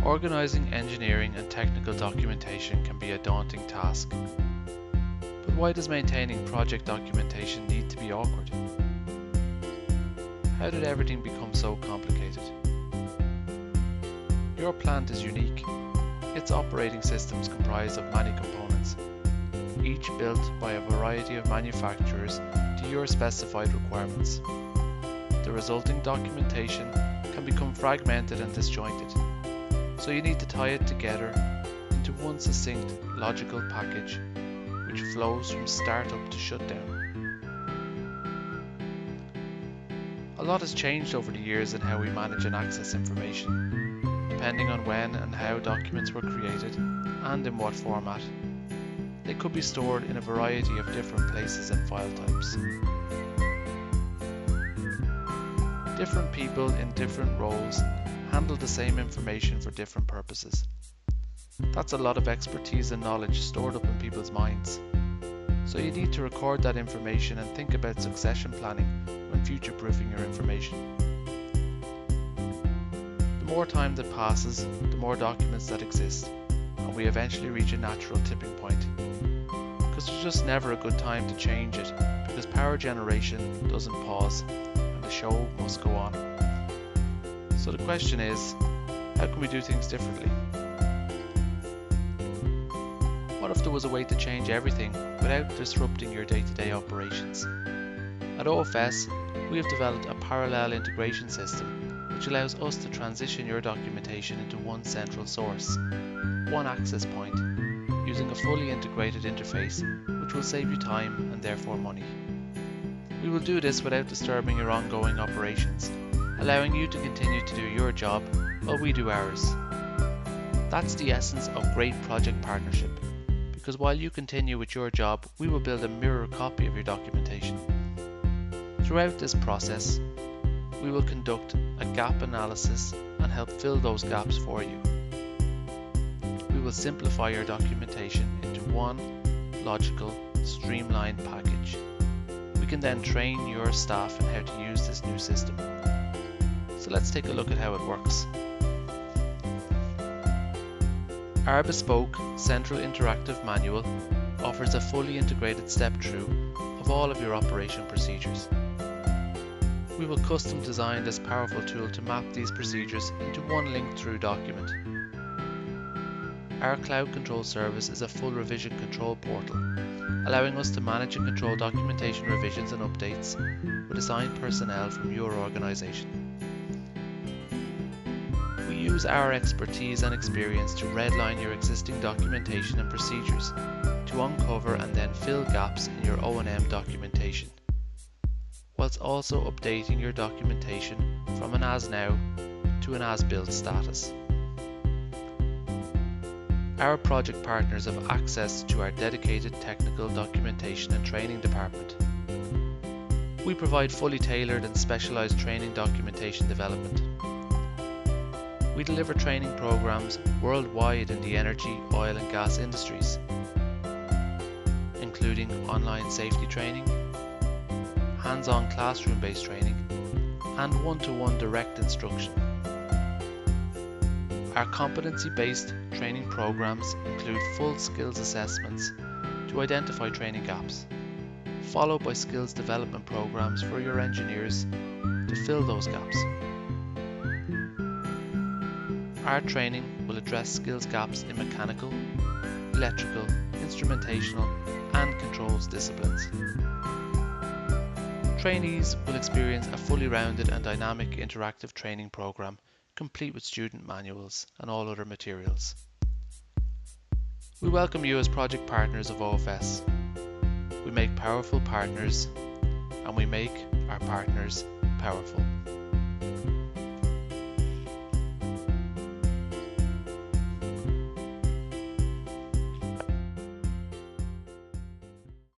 Organising engineering and technical documentation can be a daunting task. But why does maintaining project documentation need to be awkward? How did everything become so complicated? Your plant is unique. Its operating systems comprise of many components, each built by a variety of manufacturers to your specified requirements. The resulting documentation can become fragmented and disjointed, so you need to tie it together into one succinct, logical package which flows from startup to shutdown. A lot has changed over the years in how we manage and access information, depending on when and how documents were created and in what format. They could be stored in a variety of different places and file types. Different people in different roles handle the same information for different purposes. That's a lot of expertise and knowledge stored up in people's minds. So you need to record that information and think about succession planning when future-proofing your information. The more time that passes, the more documents that exist, and we eventually reach a natural tipping point. Because there's just never a good time to change it, because power generation doesn't pause, and the show must go on. So the question is, how can we do things differently? What if there was a way to change everything without disrupting your day-to-day operations? At OFS, we have developed a parallel integration system which allows us to transition your documentation into one central source, one access point, using a fully integrated interface which will save you time and therefore money. We will do this without disturbing your ongoing operations, allowing you to continue to do your job while we do ours. That's the essence of great project partnership, because while you continue with your job, we will build a mirror copy of your documentation. Throughout this process, we will conduct a gap analysis and help fill those gaps for you. We will simplify your documentation into one logical, streamlined package. We can then train your staff on how to use this new system. So let's take a look at how it works. Our bespoke Central Interactive Manual offers a fully integrated step-through of all of your operation procedures. We will custom design this powerful tool to map these procedures into one link-through document. Our cloud control service is a full revision control portal, allowing us to manage and control documentation revisions and updates with assigned personnel from your organisation. We use our expertise and experience to redline your existing documentation and procedures to uncover and then fill gaps in your O&M documentation, whilst also updating your documentation from an as-now to an as-built status. Our project partners have access to our dedicated technical documentation and training department. We provide fully tailored and specialised training documentation development. We deliver training programs worldwide in the energy, oil and gas industries, including online safety training, hands-on classroom-based training, and one-to-one direct instruction. Our competency-based training programs include full skills assessments to identify training gaps, followed by skills development programs for your engineers to fill those gaps. Our training will address skills gaps in mechanical, electrical, instrumentational, and controls disciplines. Trainees will experience a fully rounded and dynamic interactive training program, complete with student manuals and all other materials. We welcome you as project partners of OFS. We make powerful partners, and we make our partners powerful.